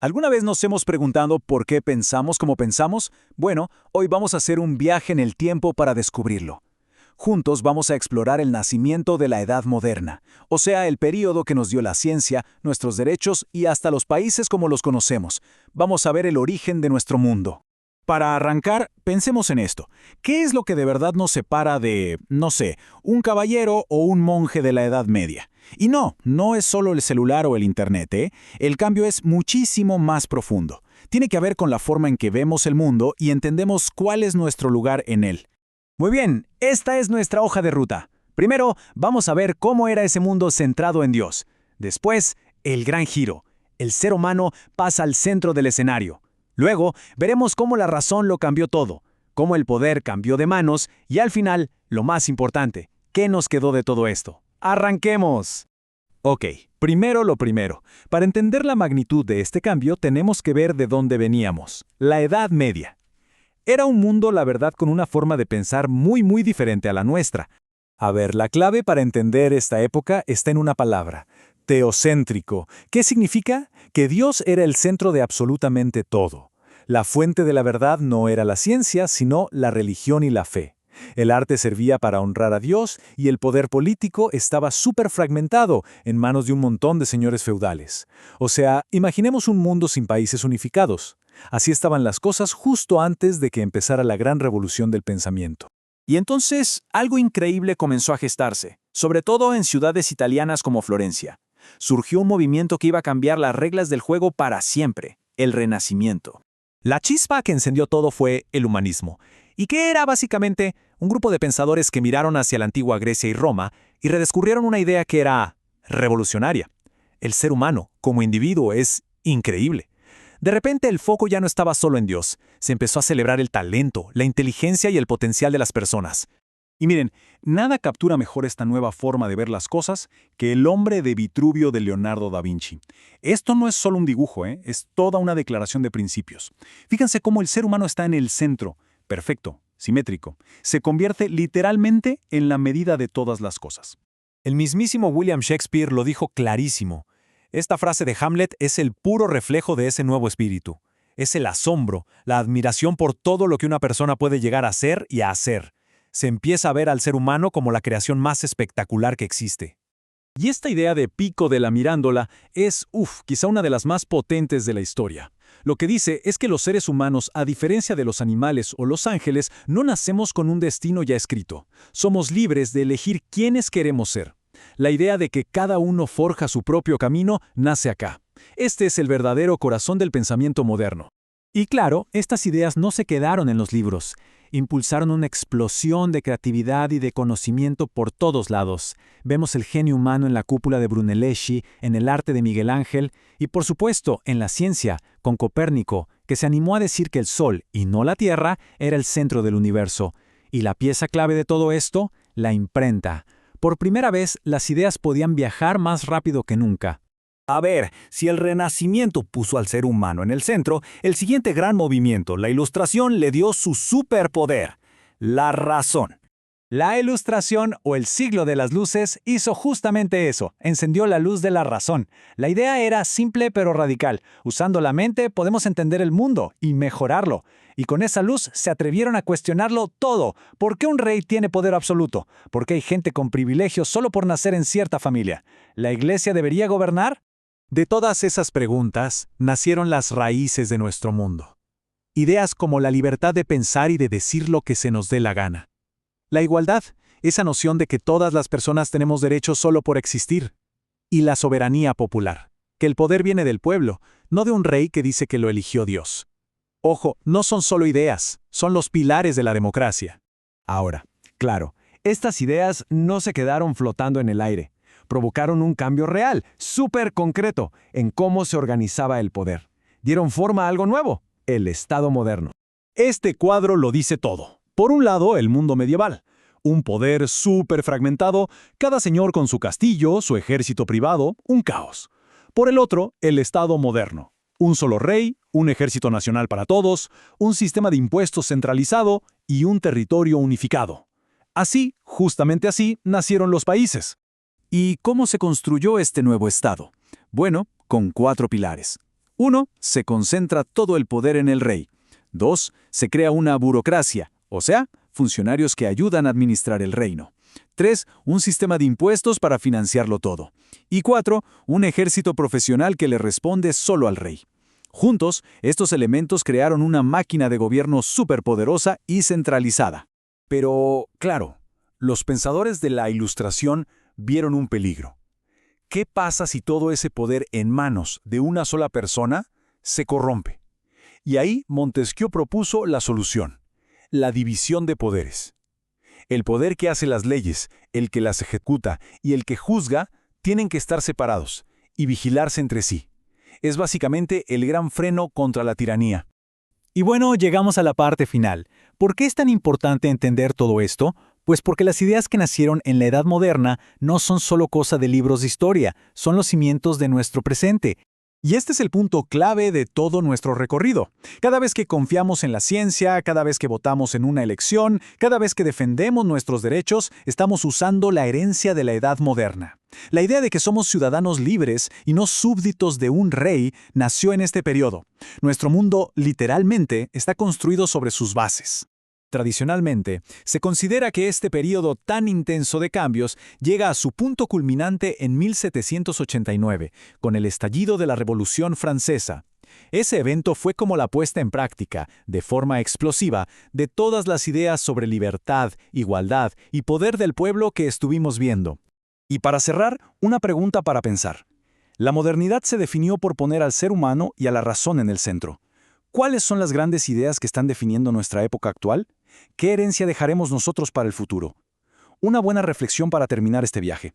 ¿Alguna vez nos hemos preguntado por qué pensamos como pensamos? Bueno, hoy vamos a hacer un viaje en el tiempo para descubrirlo. Juntos vamos a explorar el nacimiento de la Edad Moderna, o sea, el período que nos dio la ciencia, nuestros derechos y hasta los países como los conocemos. Vamos a ver el origen de nuestro mundo. Para arrancar, pensemos en esto. ¿Qué es lo que de verdad nos separa de, no sé, un caballero o un monje de la Edad Media? Y no es solo el celular o el Internet, ¿eh? El cambio es muchísimo más profundo. Tiene que ver con la forma en que vemos el mundo y entendemos cuál es nuestro lugar en él. Muy bien, esta es nuestra hoja de ruta. Primero, vamos a ver cómo era ese mundo centrado en Dios. Después, el gran giro. El ser humano pasa al centro del escenario. Luego, veremos cómo la razón lo cambió todo, cómo el poder cambió de manos y al final, lo más importante, ¿qué nos quedó de todo esto? ¡Arranquemos! Ok, primero lo primero. Para entender la magnitud de este cambio tenemos que ver de dónde veníamos. La Edad Media. Era un mundo, la verdad, con una forma de pensar muy diferente a la nuestra. A ver, la clave para entender esta época está en una palabra: teocéntrico. ¿Qué significa? Que Dios era el centro de absolutamente todo. La fuente de la verdad no era la ciencia, sino la religión y la fe. El arte servía para honrar a Dios y el poder político estaba súper fragmentado en manos de un montón de señores feudales. O sea, imaginemos un mundo sin países unificados. Así estaban las cosas justo antes de que empezara la gran revolución del pensamiento. Y entonces, algo increíble comenzó a gestarse, sobre todo en ciudades italianas como Florencia. Surgió un movimiento que iba a cambiar las reglas del juego para siempre: el Renacimiento. La chispa que encendió todo fue el humanismo, y que era básicamente un grupo de pensadores que miraron hacia la antigua Grecia y Roma y redescubrieron una idea que era revolucionaria. El ser humano, como individuo, es increíble. De repente el foco ya no estaba solo en Dios, se empezó a celebrar el talento, la inteligencia y el potencial de las personas. Y miren, nada captura mejor esta nueva forma de ver las cosas que El hombre de Vitruvio de Leonardo da Vinci. Esto no es solo un dibujo, es toda una declaración de principios. Fíjense cómo el ser humano está en el centro, perfecto, simétrico. Se convierte literalmente en la medida de todas las cosas. El mismísimo William Shakespeare lo dijo clarísimo. Esta frase de Hamlet es el puro reflejo de ese nuevo espíritu. Es el asombro, la admiración por todo lo que una persona puede llegar a ser y a hacer. Se empieza a ver al ser humano como la creación más espectacular que existe. Y esta idea de Pico de la Mirándola es, quizá una de las más potentes de la historia. Lo que dice es que los seres humanos, a diferencia de los animales o los ángeles, no nacemos con un destino ya escrito. Somos libres de elegir quiénes queremos ser. La idea de que cada uno forja su propio camino nace acá. Este es el verdadero corazón del pensamiento moderno. Y claro, estas ideas no se quedaron en los libros. Impulsaron una explosión de creatividad y de conocimiento por todos lados. Vemos el genio humano en la cúpula de Brunelleschi, en el arte de Miguel Ángel y, por supuesto, en la ciencia, con Copérnico, que se animó a decir que el Sol, y no la Tierra, era el centro del universo. Y la pieza clave de todo esto, la imprenta. Por primera vez, las ideas podían viajar más rápido que nunca. A ver, si el Renacimiento puso al ser humano en el centro, el siguiente gran movimiento, la Ilustración, le dio su superpoder: la razón. La Ilustración, o el siglo de las luces, hizo justamente eso: encendió la luz de la razón. La idea era simple pero radical. Usando la mente podemos entender el mundo y mejorarlo. Y con esa luz se atrevieron a cuestionarlo todo. ¿Por qué un rey tiene poder absoluto? ¿Por qué hay gente con privilegios solo por nacer en cierta familia? ¿La Iglesia debería gobernar? De todas esas preguntas nacieron las raíces de nuestro mundo. Ideas como la libertad de pensar y de decir lo que se nos dé la gana. La igualdad, esa noción de que todas las personas tenemos derechos solo por existir. Y la soberanía popular, que el poder viene del pueblo, no de un rey que dice que lo eligió Dios. Ojo, no son solo ideas, son los pilares de la democracia. Ahora, claro, estas ideas no se quedaron flotando en el aire. Provocaron un cambio real, súper concreto, en cómo se organizaba el poder. Dieron forma a algo nuevo: el Estado moderno. Este cuadro lo dice todo. Por un lado, el mundo medieval. Un poder súper fragmentado, cada señor con su castillo, su ejército privado, un caos. Por el otro, el Estado moderno. Un solo rey, un ejército nacional para todos, un sistema de impuestos centralizado y un territorio unificado. Así, justamente así, nacieron los países. ¿Y cómo se construyó este nuevo Estado? Bueno, con 4 pilares. 1. Se concentra todo el poder en el rey. 2. Se crea una burocracia, o sea, funcionarios que ayudan a administrar el reino. 3. Un sistema de impuestos para financiarlo todo. Y 4. Un ejército profesional que le responde solo al rey. Juntos, estos elementos crearon una máquina de gobierno superpoderosa y centralizada. Pero, claro, los pensadores de la Ilustración vieron un peligro. ¿Qué pasa si todo ese poder en manos de una sola persona se corrompe? Y ahí Montesquieu propuso la solución: la división de poderes. El poder que hace las leyes, el que las ejecuta y el que juzga tienen que estar separados y vigilarse entre sí. Es básicamente el gran freno contra la tiranía. Y bueno, llegamos a la parte final. ¿Por qué es tan importante entender todo esto? Pues porque las ideas que nacieron en la Edad Moderna no son solo cosa de libros de historia, son los cimientos de nuestro presente. Y este es el punto clave de todo nuestro recorrido. Cada vez que confiamos en la ciencia, cada vez que votamos en una elección, cada vez que defendemos nuestros derechos, estamos usando la herencia de la Edad Moderna. La idea de que somos ciudadanos libres y no súbditos de un rey nació en este periodo. Nuestro mundo, literalmente, está construido sobre sus bases. Tradicionalmente, se considera que este periodo tan intenso de cambios llega a su punto culminante en 1789, con el estallido de la Revolución Francesa. Ese evento fue como la puesta en práctica, de forma explosiva, de todas las ideas sobre libertad, igualdad y poder del pueblo que estuvimos viendo. Y para cerrar, una pregunta para pensar. La modernidad se definió por poner al ser humano y a la razón en el centro. ¿Cuáles son las grandes ideas que están definiendo nuestra época actual? ¿Qué herencia dejaremos nosotros para el futuro? Una buena reflexión para terminar este viaje.